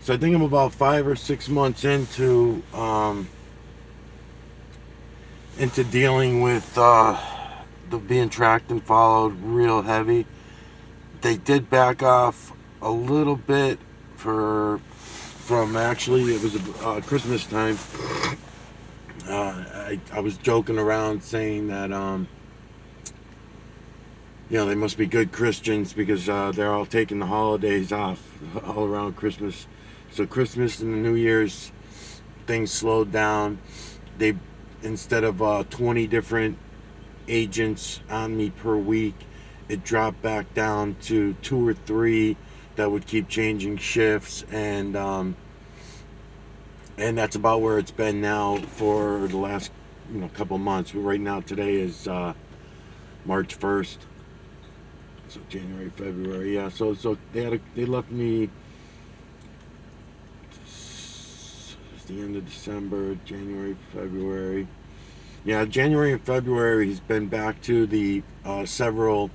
So I think I'm about 5 or 6 months into dealing with the being tracked and followed real heavy. They did back off a little bit from actually it was Christmas time. I was joking around saying that they must be good Christians because they're all taking the holidays off all around Christmas. So Christmas and the New Year's things slowed down. They instead of 20 different agents on me per week, it dropped back down to 2 or 3 that would keep changing shifts, and that's about where it's been now for the last couple months. Right now, today is March 1st, so January, February, yeah. So they left me. It's the end of December, January, February. Yeah, January and February he's been back to the several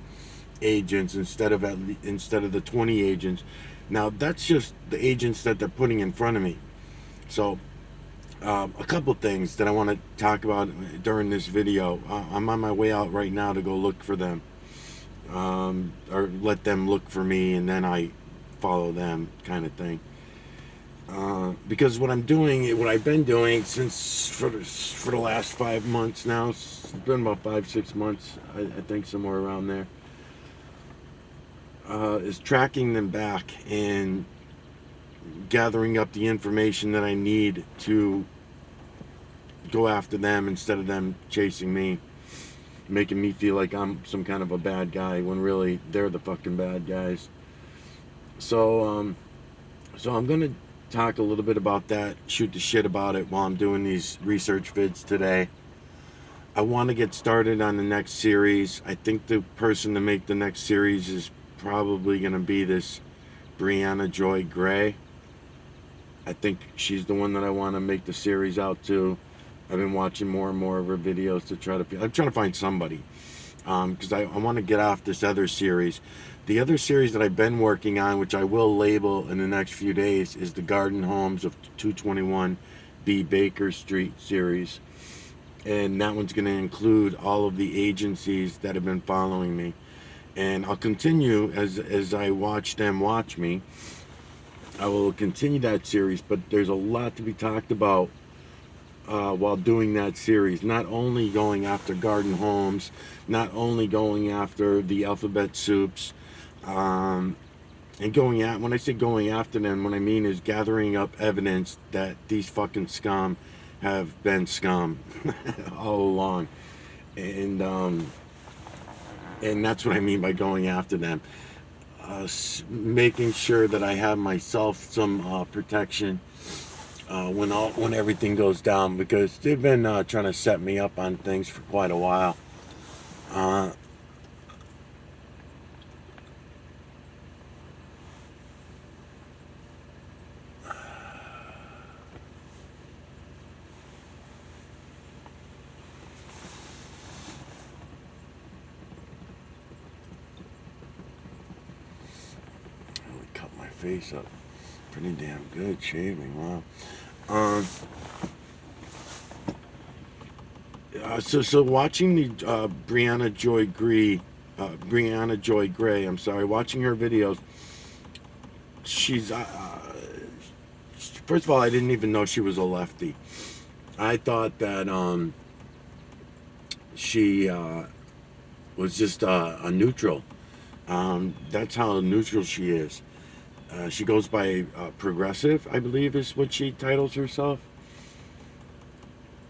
agents instead of the 20 agents. Now that's just the agents that they're putting in front of me. So a couple things that I want to talk about during this video. I'm on my way out right now to go look for them, or let them look for me, and then I follow them, kind of thing. Because what I've been doing since for the last 5 months now, it's been about 5, 6 months, I think somewhere around there, is tracking them back and gathering up the information that I need to go after them instead of them chasing me, making me feel like I'm some kind of a bad guy when really they're the fucking bad guys. So I'm gonna talk a little bit about that, shoot the shit about it while I'm doing these research vids today. I want to get started on the next series. I think the person to make the next series is probably going to be this Brianna Joy Gray. I think she's the one that I want to make the series out to. I've been watching more and more of her videos I'm trying to find somebody, because I want to get off this other series. The other series that I've been working on, which I will label in the next few days, is the Garden Homes of 221 B Baker Street series. And that one's going to include all of the agencies that have been following me. And I'll continue as I watch them watch me. I will continue that series, but there's a lot to be talked about while doing that series. Not only going after Garden Homes, not only going after the Alphabet Soups, and when I say going after them, what I mean is gathering up evidence that these fucking scum have been scum all along, and that's what I mean by going after them. Making sure that I have myself some protection when everything goes down, because they've been trying to set me up on things for quite a while. Face up pretty damn good shaving. Wow. So watching the Brianna Joy Gray, I'm sorry, watching her videos, she's first of all, I didn't even know she was a lefty. I thought that she was just a neutral. That's how neutral she is. She goes by progressive, I believe is what she titles herself.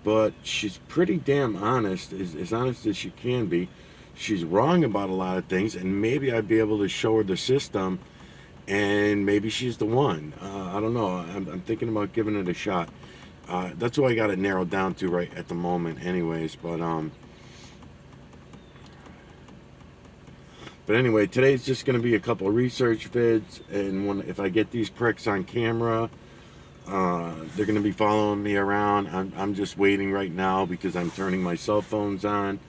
But she's pretty damn honest, as honest as she can be. She's wrong about a lot of things, and maybe I'd be able to show her the system, and maybe she's the one. I don't know. I'm thinking about giving it a shot. That's what I got it narrowed down to right at the moment anyways. But anyway, today's just going to be a couple of research vids, and if I get these pricks on camera, they're going to be following me around. I'm just waiting right now because I'm turning my cell phones on.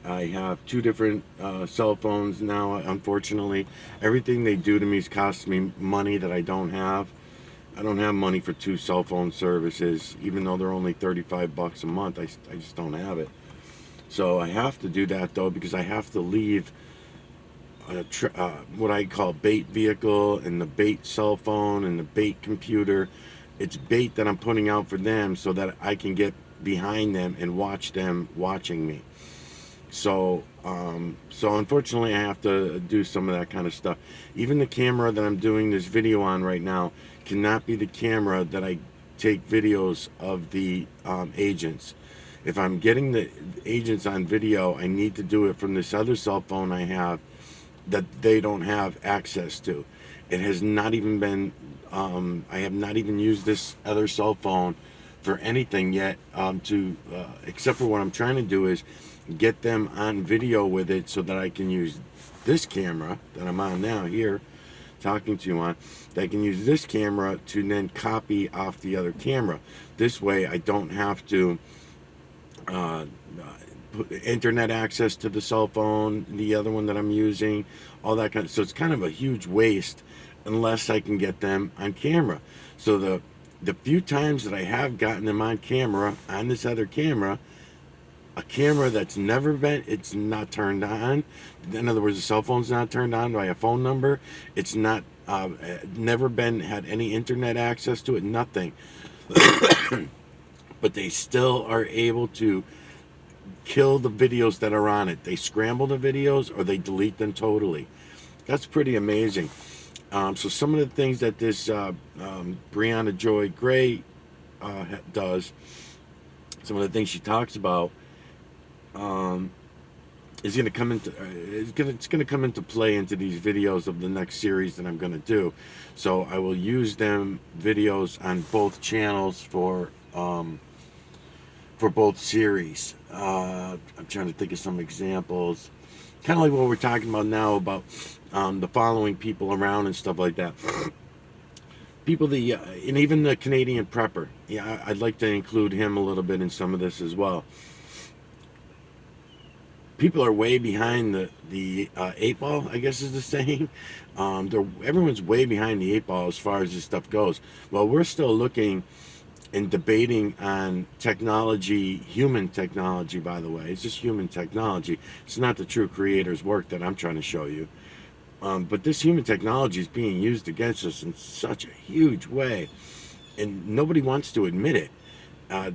I have 2 different cell phones now, unfortunately. Everything they do to me is costing me money that I don't have. I don't have money for 2 cell phone services, even though they're only 35 bucks a month. I just don't have it. So I have to do that though, because I have to leave what I call bait vehicle and the bait cell phone and the bait computer. It's bait that I'm putting out for them so that I can get behind them and watch them watching me. So unfortunately, I have to do some of that kind of stuff. Even the camera that I'm doing this video on right now cannot be the camera that I take videos of the agents. If I'm getting the agents on video, I need to do it from this other cell phone I have that they don't have access to. It has not even been, I have not even used this other cell phone for anything yet, except for what I'm trying to do is get them on video with it so that I can use this camera that I'm on now here, talking to you on, that I can use this camera to then copy off the other camera. This way I don't have to put internet access to the cell phone, the other one that I'm using, all that kind of, so it's kind of a huge waste unless I can get them on camera. So the few times that I have gotten them on camera on this other camera, a camera that's never been, it's not turned on. In other words, the cell phone's not turned on by a phone number. It's not, never been, had any internet access to it, nothing. But they still are able to kill the videos that are on it. They scramble the videos or they delete them totally. That's pretty amazing. So some of the things that this Brianna Joy Gray does, some of the things she talks about, is going to come into it's going to come into play into these videos of the next series that I'm going to do. So I will use them videos on both channels for both series. I'm trying to think of some examples, kind of like what we're talking about now about the following people around and stuff like that. People and even the Canadian prepper. Yeah, I'd like to include him a little bit in some of this as well. People are way behind the 8 ball, I guess is the saying. Everyone's way behind the 8 ball as far as this stuff goes. Well, we're still looking and debating on technology, human technology, by the way. It's just human technology. It's not the true creator's work that I'm trying to show you. But this human technology is being used against us in such a huge way. And nobody wants to admit it.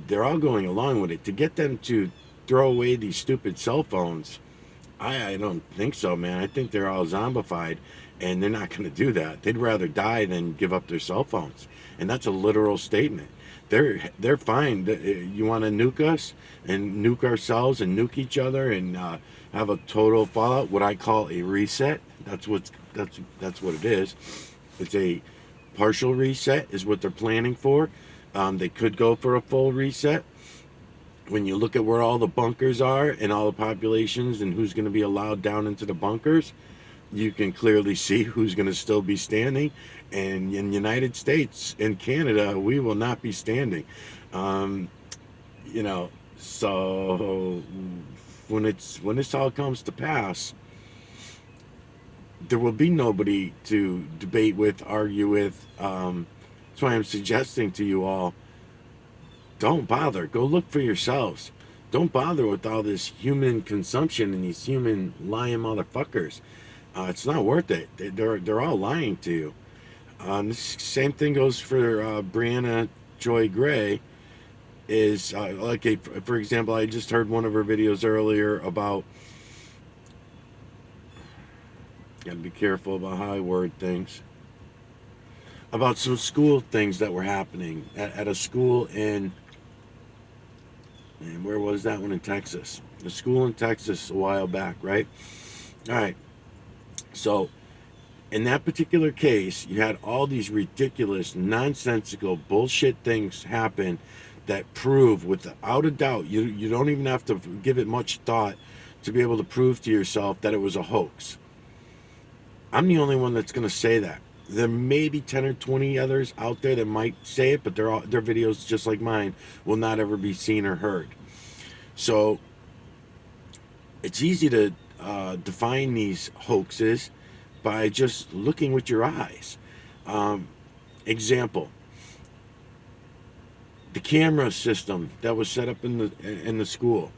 They're all going along with it. To get them to throw away these stupid cell phones, I don't think so, man. I think they're all zombified, and they're not going to do that. They'd rather die than give up their cell phones. And that's a literal statement. They're fine. You want to nuke us and nuke ourselves and nuke each other and have a total fallout, what I call a reset. That's what it is. It's a partial reset is what they're planning for. They could go for a full reset. When you look at where all the bunkers are and all the populations and who's going to be allowed down into the bunkers, you can clearly see who's going to still be standing. And in the United States and Canada, we will not be standing. So when this all comes to pass, there will be nobody to debate with, argue with. That's why I'm suggesting to you all, don't bother. Go look for yourselves. Don't bother with all this human consumption and these human lying motherfuckers. It's not worth it. They're all lying to you. The same thing goes for Brianna Joy Gray. Is for example, I just heard one of her videos earlier about. Gotta be careful about how I word things. About some school things that were happening at a school in. And where was that one? In Texas. The school in Texas a while back, right? All right. So, in that particular case, you had all these ridiculous, nonsensical, bullshit things happen that prove, without a doubt, you don't even have to give it much thought to be able to prove to yourself that it was a hoax. I'm the only one that's going to say that. There may be 10 or 20 others out there that might say it, but their videos, just like mine, will not ever be seen or heard. So it's easy to define these hoaxes by just looking with your eyes. Example, The camera system that was set up in the school,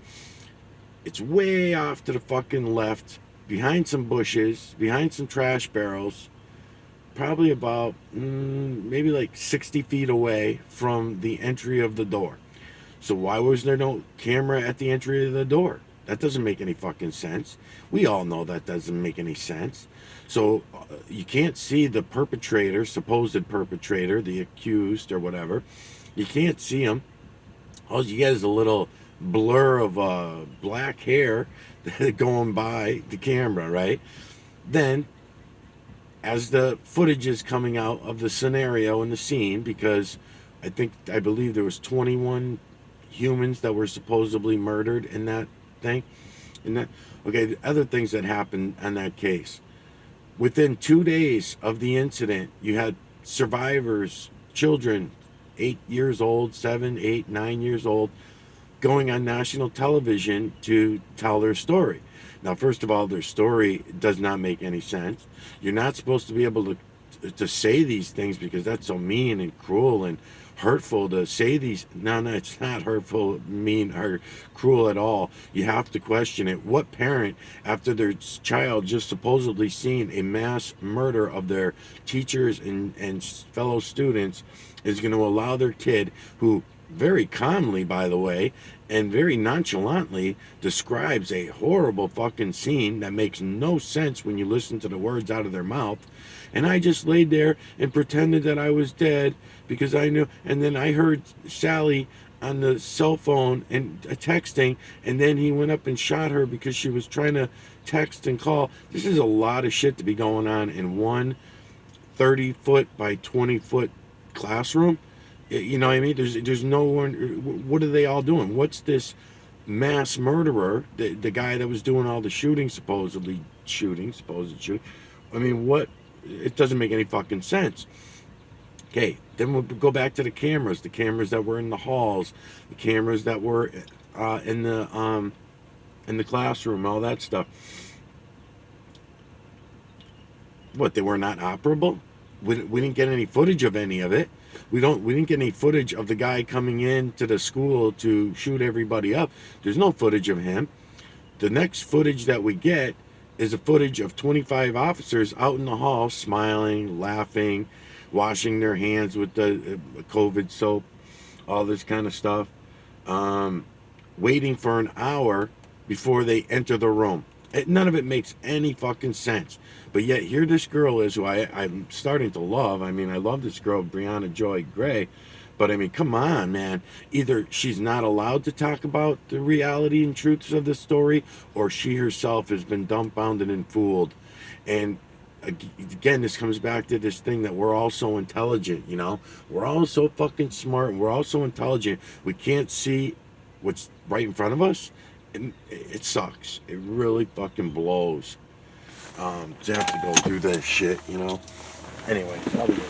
it's way off to the fucking left, behind some bushes, behind some trash barrels, probably about maybe like 60 feet away from the entry of the door. So why was there no camera at the entry of the door? That doesn't make any fucking sense. We all know that doesn't make any sense. So you can't see the perpetrator, supposed perpetrator, the accused or whatever. You can't see him. All you get is a little blur of black hair going by the camera, right? Then, as the footage is coming out of the scenario and the scene, because I believe there was 21 humans that were supposedly murdered in that thing. In that, okay, the other things that happened in that case. Within 2 days of the incident, you had survivors, children, 8 years old, 7, 8, 9 years old, going on national television to tell their story. Now, first of all, their story does not make any sense. You're not supposed to be able to say these things because that's so mean and cruel and hurtful to say these. No, no, it's not hurtful, mean, or cruel at all. You have to question it. What parent, after their child just supposedly seen a mass murder of their teachers and fellow students, is going to allow their kid, who very calmly, by the way, and very nonchalantly describes a horrible fucking scene that makes no sense when you listen to the words out of their mouth. And I just laid there and pretended that I was dead because I knew. And then I heard Sally on the cell phone and texting, and then he went up and shot her because she was trying to text and call. This is a lot of shit to be going on in one 30-foot by 20-foot classroom. You know what I mean? There's no one. What are they all doing? What's this mass murderer, the guy that was doing all the shooting, supposed shooting? I mean, what? It doesn't make any fucking sense. Okay, then we'll go back to the cameras that were in the halls, the cameras that were in the classroom, all that stuff. What, they were not operable? We didn't get any footage of any of it. We didn't get any footage of the guy coming in to the school to shoot everybody up. There's no footage of him. The next footage that we get is a footage of 25 officers out in the hall, smiling, laughing, washing their hands with the COVID soap, all this kind of stuff, waiting for an hour before they enter the room. None of it makes any fucking sense. But yet here this girl is, who I'm starting to love. I mean, I love this girl, Brianna Joy Gray. But I mean, come on, man. Either she's not allowed to talk about the reality and truths of the story, or she herself has been dumbfounded and fooled. And again, this comes back to this thing that we're all so intelligent, you know? We're all so fucking smart, and we're all so intelligent. We can't see what's right in front of us. And it sucks. It really fucking blows. To have to go through this shit, you know? Anyway, I'll be good.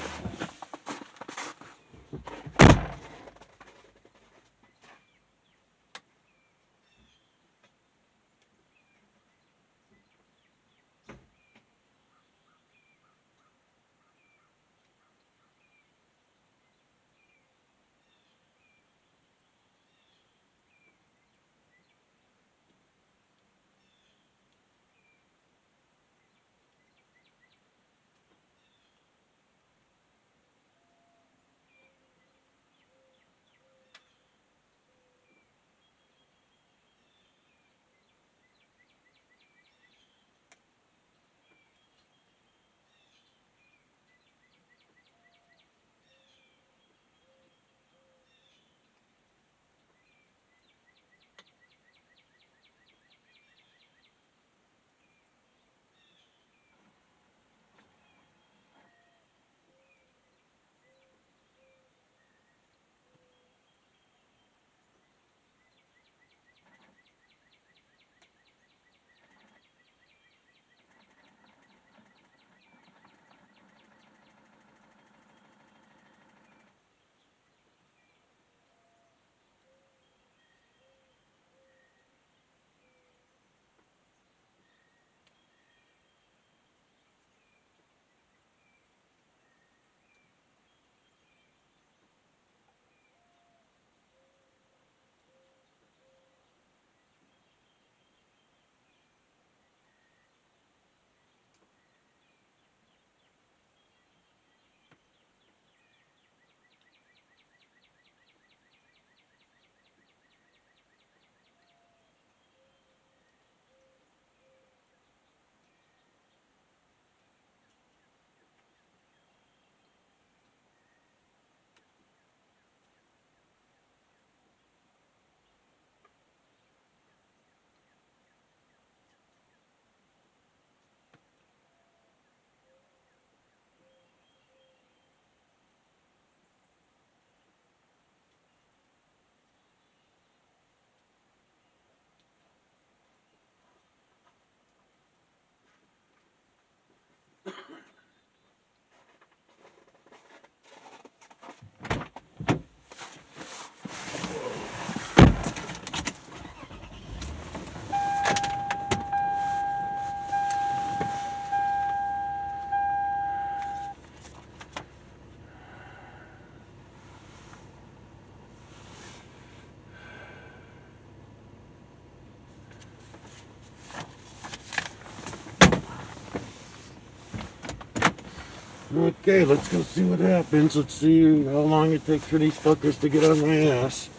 Okay, let's go see what happens. Let's see how long it takes for these fuckers to get on my ass.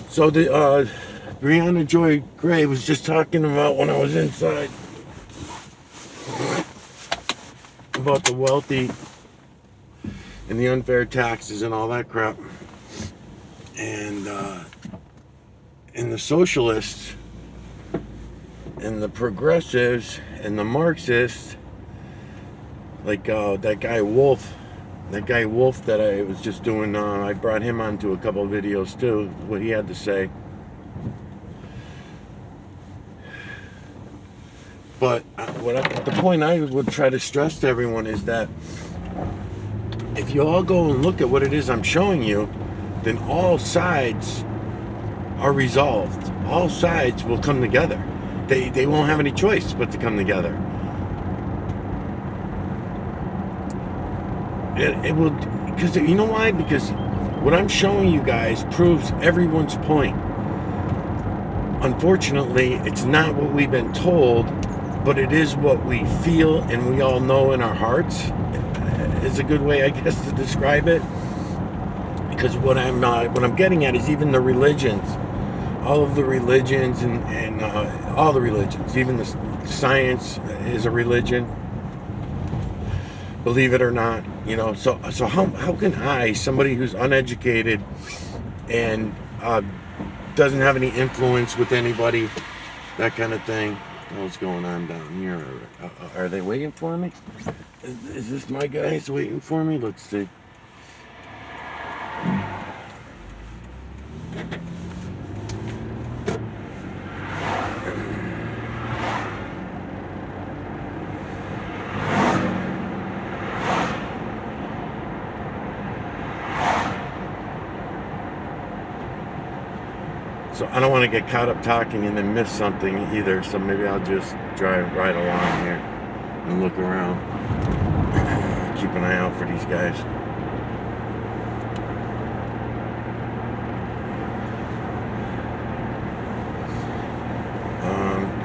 So the Brianna Joy Gray was just talking about when I was inside about the wealthy and the unfair taxes and all that crap. And the socialists and the progressives and the Marxists, like that guy Wolf that I was just doing, I brought him onto a couple of videos too, what he had to say. But the point I would try to stress to everyone is that if you all go and look at what it is I'm showing you, then all sides are resolved. All sides will come together. They won't have any choice but to come together. It will, because you know why? Because what I'm showing you guys proves everyone's point. Unfortunately, it's not what we've been told, but it is what we feel and we all know in our hearts. Is a good way, I guess, to describe it. Because what I'm getting at is even the religions, all of the religions and all the religions, even the science is a religion. Believe it or not, you know. So how can I, somebody who's uneducated and doesn't have any influence with anybody, that kind of thing. What's going on down here? Are they waiting for me? Is this my guys waiting for me? Let's see. So I don't want to get caught up talking and then miss something either. So maybe I'll just drive right along here and look around. Keep an eye out for these guys.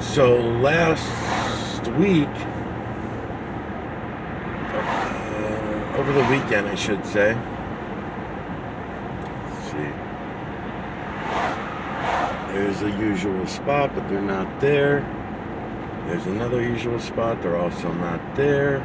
So last week, over the weekend I should say, let's see, there's a usual spot, but they're not there. There's another usual spot, they're also not there.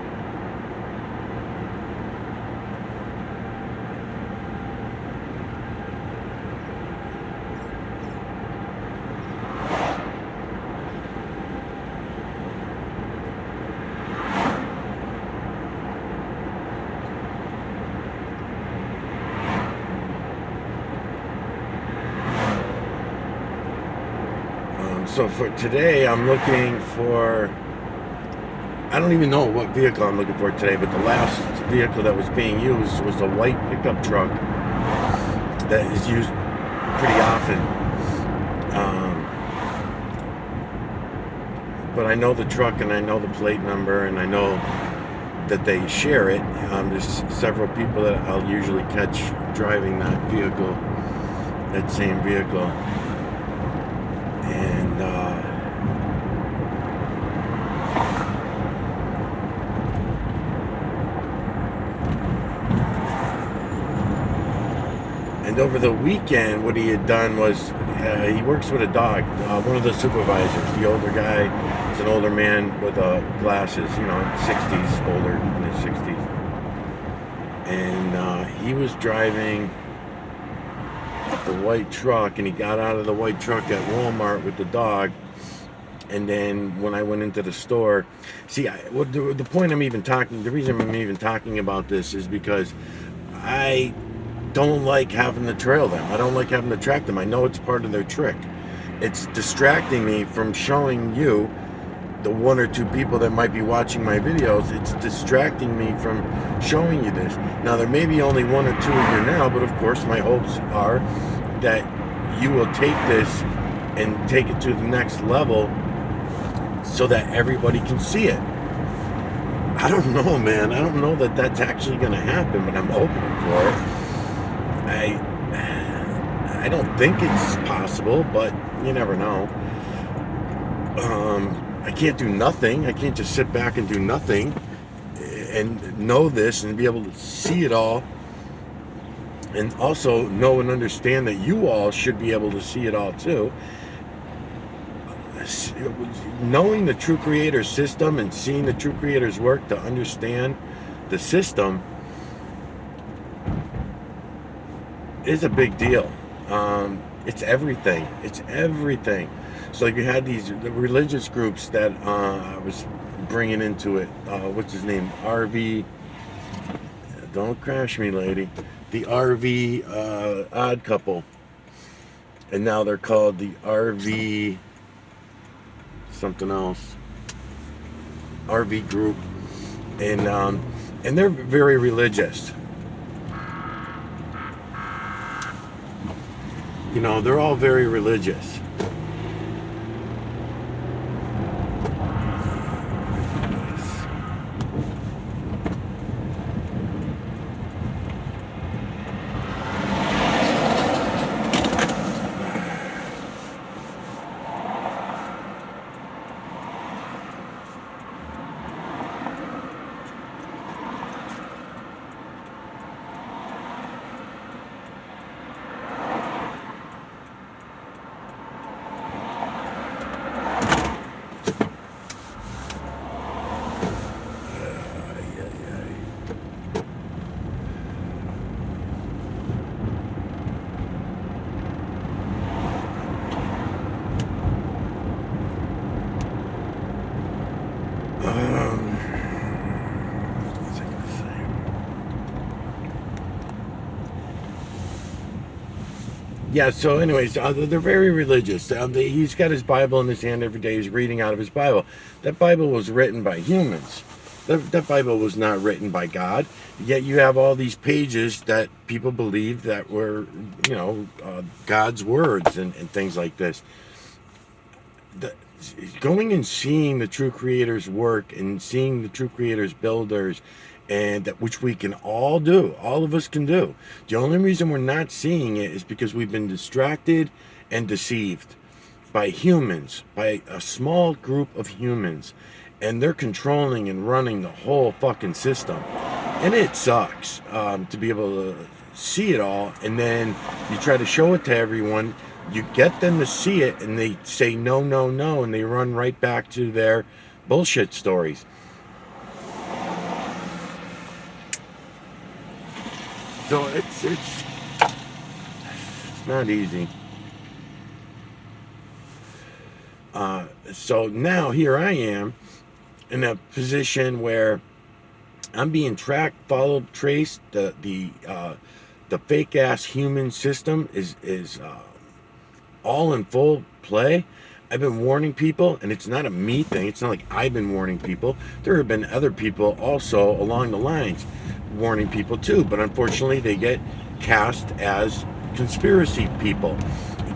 So for today, I'm looking for, I don't even know what vehicle I'm looking for today, but the last vehicle that was being used was a white pickup truck that is used pretty often. But I know the truck and I know the plate number and I know that they share it. There's several people that I'll usually catch driving that vehicle, that same vehicle. And over the weekend, what he had done was, he works with a dog, one of the supervisors, the older guy. He's an older man with glasses, you know, 60s, older, in his 60s. And he was driving the white truck, and he got out of the white truck at Walmart with the dog. And then when I went into the store, see, the point I'm even talking, the reason I'm even talking about this is because I don't like having to trail them. I don't like having to track them. I know it's part of their trick. It's distracting me from showing you, the one or two people that might be watching my videos. It's distracting me from showing you this. Now, there may be only one or two of you now, but of course my hopes are that you will take this and take it to the next level so that everybody can see it. I don't know, man. I don't know that that's actually going to happen, but I'm hoping for it. I don't think it's possible, but You never know. I can't do nothing. I can't just sit back and do nothing and know this and be able to see it all, and also know and understand that you all should be able to see it all too. Knowing the true creator system and seeing the true creator's work to understand the system is a big deal. It's everything. It's everything. So like you had the religious groups that I was bringing into it. What's his name? RV. Don't crash me, lady. The RV Odd Couple, and now they're called the RV something else. RV group, and they're very religious. You know, they're all very religious. Yeah, so anyways, they're very religious. He's got his Bible in his hand every day. He's reading out of his Bible. That Bible was written by humans. That Bible was not written by God. Yet you have all these pages that people believe that were, God's words and things like this. Going and seeing the true creator's work and seeing the true creator's builders, and that which we can all do, all of us can do. The only reason we're not seeing it is because we've been distracted and deceived by humans, by a small group of humans, and they're controlling and running the whole fucking system. And it sucks to be able to see it all, and then you try to show it to everyone. You get them to see it, and they say no, no, no, and they run right back to their bullshit stories. So it's not easy. So now here I am in a position where I'm being tracked, followed, traced. The fake ass human system is all in full play. I've been warning people, and it's not a me thing. It's not like I've been warning people. There have been other people also along the lines warning people too, but unfortunately they get cast as conspiracy people,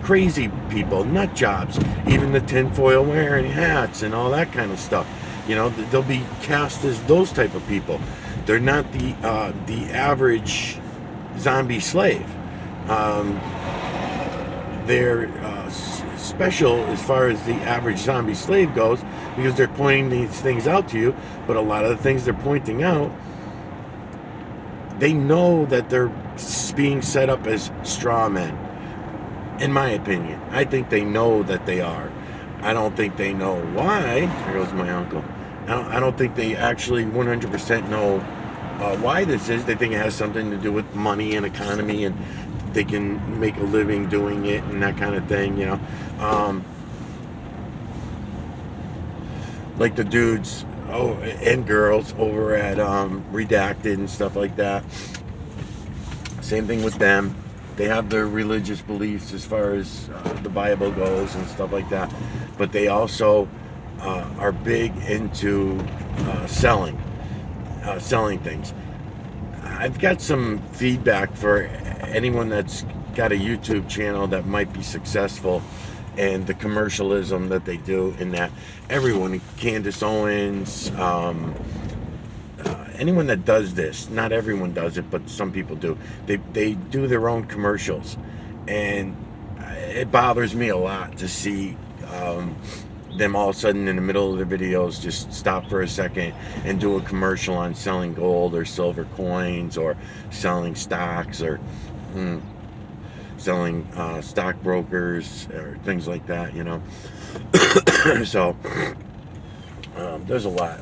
crazy people, nut jobs, even the tinfoil wearing hats and all that kind of stuff. They'll be cast as those type of people. They're not the average zombie slave. They're special as far as the average zombie slave goes, because they're pointing these things out to you, but a lot of the things they're pointing out, they know that they're being set up as straw men. In my opinion, I think they know that they are. I don't think they know why. There goes my uncle. I don't think they actually 100% know why this is. They think it has something to do with money and economy, and they can make a living doing it and that kind of thing, like the dudes and girls over at Redacted and stuff like that. Same thing with them. They have their religious beliefs as far as the Bible goes and stuff like that, but they also are big into selling things. I've got some feedback for anyone that's got a YouTube channel that might be successful, and the commercialism that they do in that. Everyone, Candace Owens, anyone that does this, not everyone does it, but some people do. They do their own commercials, and it bothers me a lot to see them all of a sudden in the middle of the videos just stop for a second and do a commercial on selling gold or silver coins or selling stocks or selling stockbrokers or things like that, you know. So there's a lot.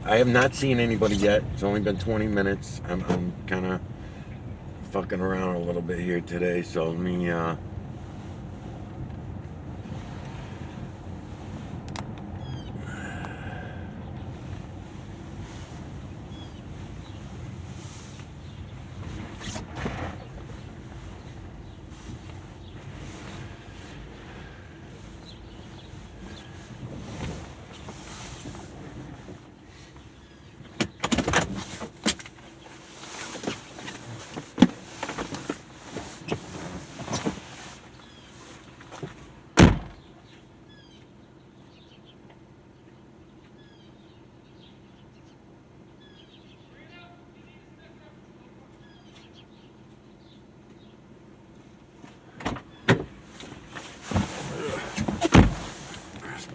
I have not seen anybody yet. It's only been 20 minutes. I'm kind of fucking around a little bit here today, so let me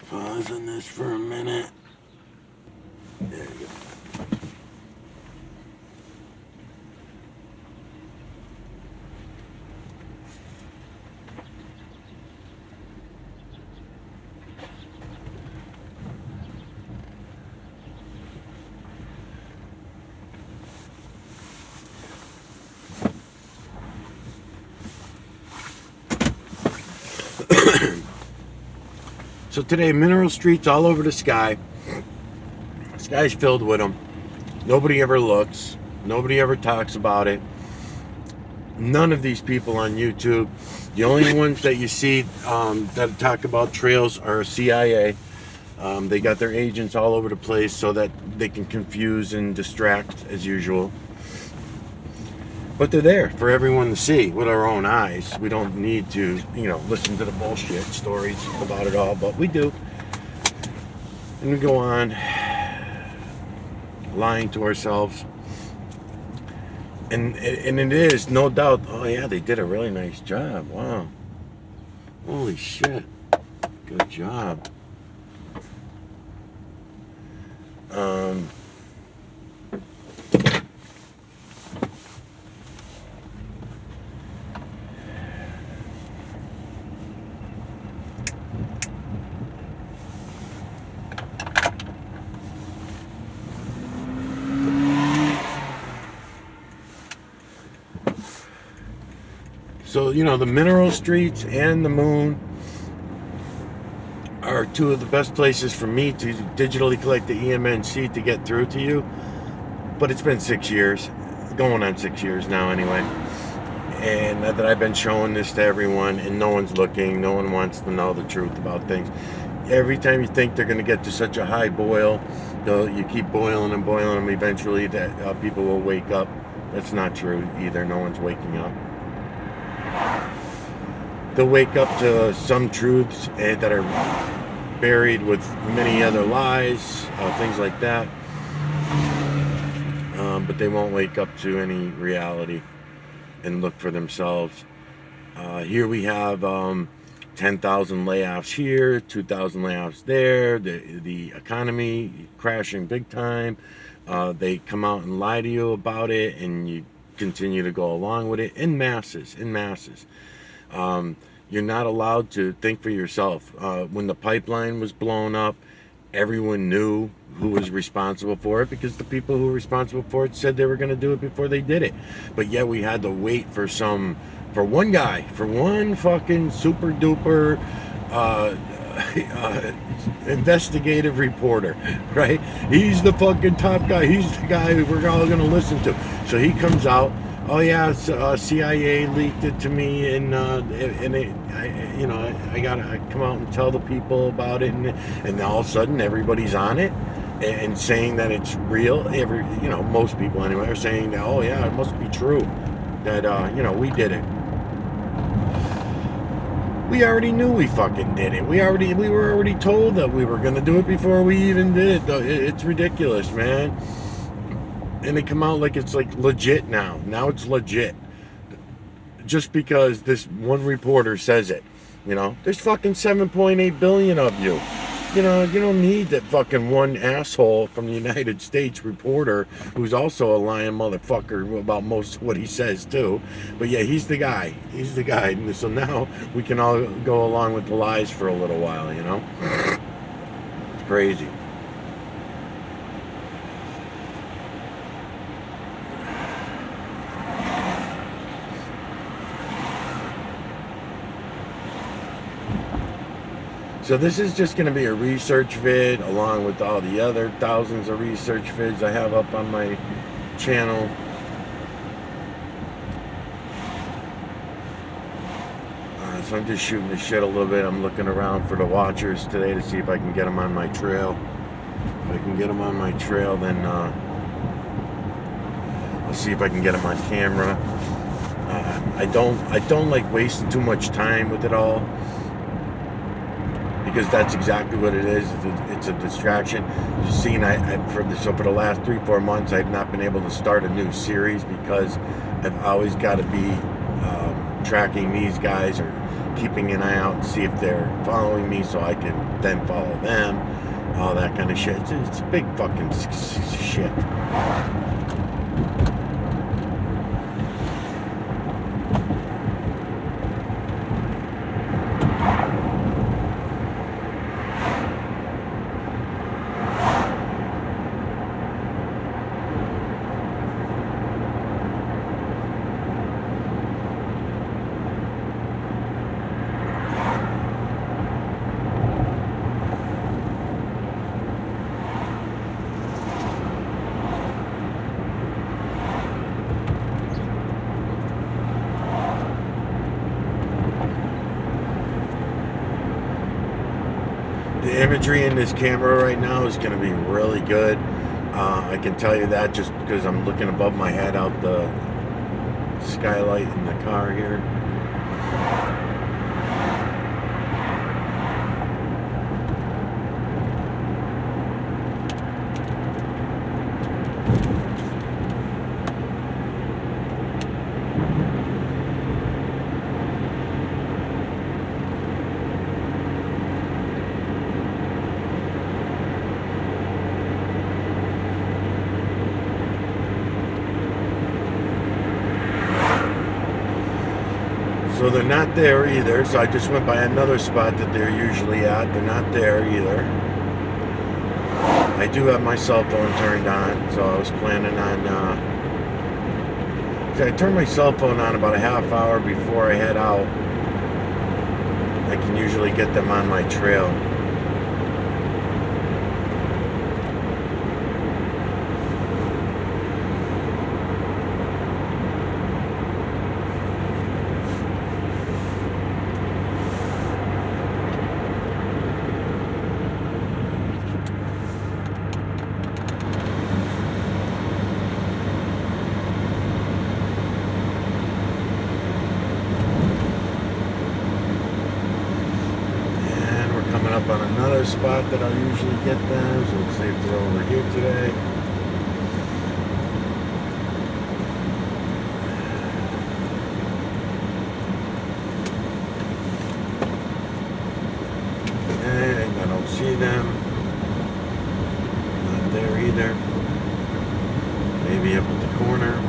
pause on this for a minute. There you go. So today, mineral streets all over the sky. The sky's filled with them. Nobody ever looks. Nobody ever talks about it. None of these people on YouTube. The only ones that you see that talk about trails are CIA. They got their agents all over the place so that they can confuse and distract as usual. But they're there for everyone to see with our own eyes. We don't need to, you know, listen to the bullshit stories about it all, but we do. And we go on lying to ourselves. And it is, no doubt, oh yeah, they did a really nice job. Wow. Holy shit. Good job. So, you know, the mineral streets and the moon are two of the best places for me to digitally collect the EMNC to get through to you. But it's been 6 years, going on 6 years now anyway. And that I've been showing this to everyone and no one's looking, no one wants to know the truth about things. Every time you think they're going to get to such a high boil, you keep boiling and boiling them, eventually that people will wake up. That's not true either, no one's waking up. They'll wake up to some truths that are buried with many other lies, things like that. But they won't wake up to any reality and look for themselves. Here we have 10,000 layoffs here, 2,000 layoffs there, the economy crashing big time. They come out and lie to you about it, and you continue to go along with it in masses. You're not allowed to think for yourself. When the pipeline was blown up, everyone knew who was responsible for it because the people who were responsible for it said they were going to do it before they did it. But yet we had to wait for one guy, for one fucking super duper investigative reporter, right? He's the fucking top guy. He's the guy who we're all going to listen to. So he comes out. Oh yeah, CIA leaked it to me, and I gotta come out and tell the people about it, and all of a sudden everybody's on it and saying that it's real. Most people anyway are saying that, oh yeah, it must be true that we did it. We already knew we fucking did it. We were already told that we were gonna do it before we even did it. It's ridiculous, man. And they come out like it's like legit now. Now it's legit. just because this one reporter says it. You know, there's fucking 7.8 billion of you. You know, you don't need that fucking one asshole from the United States reporter who's also a lying motherfucker about most of what he says too. But yeah, he's the guy. He's the guy. And so now we can all go along with the lies for a little while, you know? It's crazy. So this is just going to be a research vid along with all the other thousands of research vids I have up on my channel. So I'm just shooting the shit a little bit. I'm looking around for the watchers today to see if I can get them on my trail. If I can get them on my trail, then I'll see if I can get them on camera. I don't like wasting too much time with it all, because that's exactly what it is. It's a distraction. You've seen, for the last 3-4 months, I've not been able to start a new series because I've always got to be tracking these guys or keeping an eye out and see if they're following me so I can then follow them. All that kind of shit. It's a big fucking shit. The imagery in this camera right now is going to be really good. I can tell you that just because I'm looking above my head out the skylight in the car here. So they're not there either. So I just went by another spot that they're usually at. They're not there either. I do have my cell phone turned on, so I was planning on... I turn my cell phone on about a half hour before I head out. I can usually get them on my trail. Up on another spot that I'll usually get them, so let's see if they're over here today. And I don't see them. Not there either. Maybe up at the corner.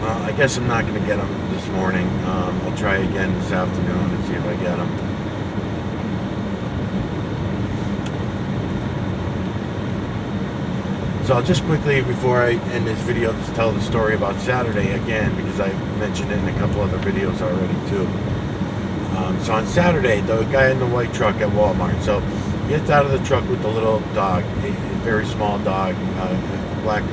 I guess I'm not going to get them this morning. I'll try again this afternoon and see if I get them. So I'll just quickly, before I end this video, just tell the story about Saturday again, because I mentioned it in a couple other videos already too. So on Saturday, the guy in the white truck at Walmart, so he gets out of the truck with the little dog, a very small dog, black,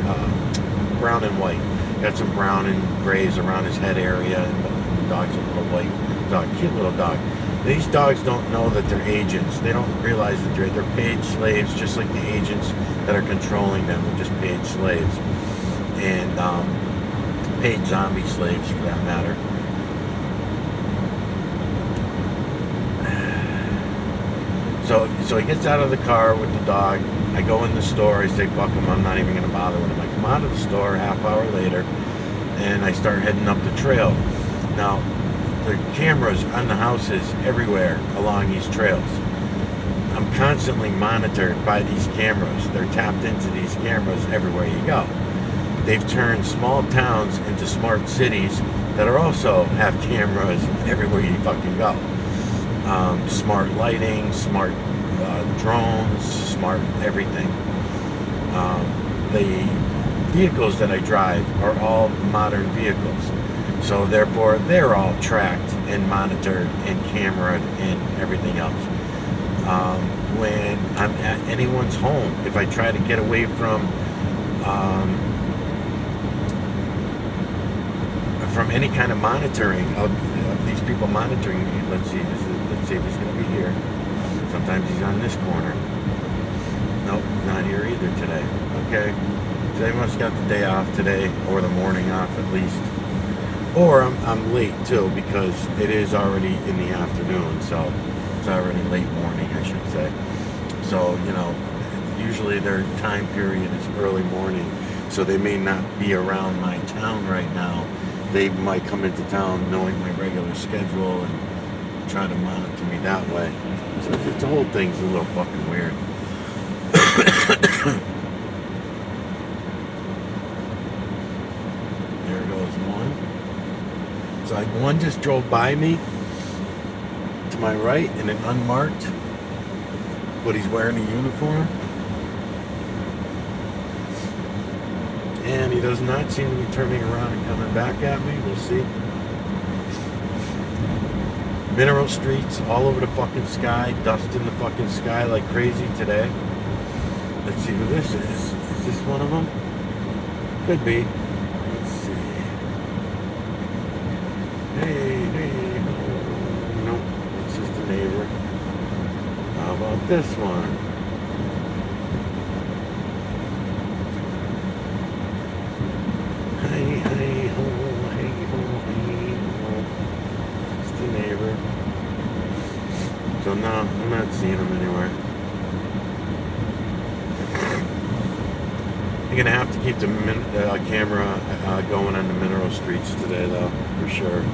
brown and white. Got some brown and grays around his head area, and the dog's a little white dog, cute little dog. These dogs don't know that they're agents. They don't realize that they're paid slaves, just like the agents that are controlling them. They're just paid slaves, and paid zombie slaves for that matter. So he gets out of the car with the dog. I go in the store. I say, fuck him. I'm not even going to bother with him. I come out of the store half hour later, and I start heading up the trail. Now, there are cameras on the houses everywhere along these trails. I'm constantly monitored by these cameras. They're tapped into these cameras everywhere you go. They've turned small towns into smart cities that are also have cameras everywhere you fucking go. Smart lighting, smart drones, smart everything. The vehicles that I drive are all modern vehicles. So therefore, they're all tracked and monitored and cameraed and everything else. When I'm at anyone's home, if I try to get away from any kind of monitoring of these people monitoring me, let's see if he's going to be here. Sometimes he's on this corner. Nope, not here either today. Okay, so they must got the day off today, or the morning off at least. Or I'm late too, because it is already in the afternoon, so it's already late morning, I should say. So, you know, usually their time period is early morning, so they may not be around my town right now. They might come into town knowing my regular schedule and try to monitor me that way. So the whole thing's a little fucking weird. There goes one. So one just drove by me to my right in an unmarked, but he's wearing a uniform. And he does not seem to be turning around and coming back at me. We'll see. Mineral streets all over the fucking sky. Dust in the fucking sky like crazy today. Let's see who this is. Is this one of them? Could be. Let's see. Hey. Nope. It's just a neighbor. How about this one? Hey ho. It's the neighbor. So no, I'm not seeing him anywhere. I'm gonna have to keep the camera going on the mineral streets today, though, for sure.